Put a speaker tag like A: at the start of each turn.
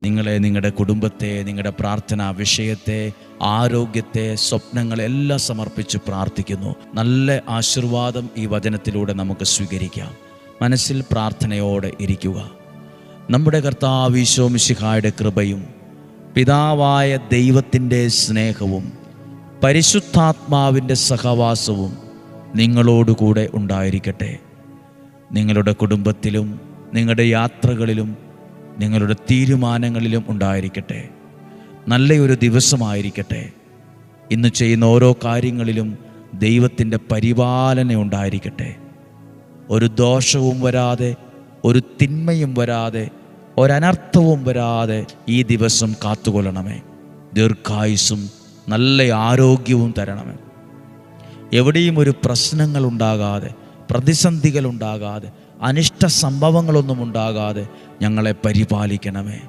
A: നിങ്ങളെ, നിങ്ങളുടെ കുടുംബത്തെ, നിങ്ങളുടെ പ്രാർത്ഥനാ വിഷയത്തെ, ആരോഗ്യത്തെ, സ്വപ്നങ്ങളെല്ലാം സമർപ്പിച്ച് പ്രാർത്ഥിക്കുന്നു. നല്ല ആശീർവാദം ഈ വചനത്തിലൂടെ നമുക്ക് സ്വീകരിക്കാം. മനസ്സിൽ പ്രാർത്ഥനയോടെ ഇരിക്കുക. നമ്മുടെ കർത്താവ് ഈശോ മിശിഹായുടെ കൃപയും പിതാവായ ദൈവത്തിൻ്റെ സ്നേഹവും പരിശുദ്ധാത്മാവിൻ്റെ സഹവാസവും നിങ്ങളോടുകൂടെ ഉണ്ടായിരിക്കട്ടെ. നിങ്ങളുടെ കുടുംബത്തിലും നിങ്ങളുടെ യാത്രകളിലും നിങ്ങളുടെ തീരുമാനങ്ങളിലും ഉണ്ടായിരിക്കട്ടെ. നല്ലൊരു ദിവസമായിരിക്കട്ടെ. ഇന്ന് ചെയ്യുന്ന ഓരോ കാര്യങ്ങളിലും ദൈവത്തിൻ്റെ പരിപാലന ഉണ്ടായിരിക്കട്ടെ. ഒരു ദോഷവും വരാതെ, ഒരു തിന്മയും വരാതെ, ഒരനർത്ഥവും വരാതെ ഈ ദിവസം കാത്തുകൊള്ളണമേ. ദീർഘായുസ്സും നല്ല ആരോഗ്യവും തരണമേ. എവിടെയും ഒരു പ്രശ്നങ്ങളുണ്ടാകാതെ, പ്രതിസന്ധികളുണ്ടാകാതെ, അനിഷ്ട സംഭവങ്ങളൊന്നും ഉണ്ടാകാതെ ഞങ്ങളെ പരിപാലിക്കണമേ.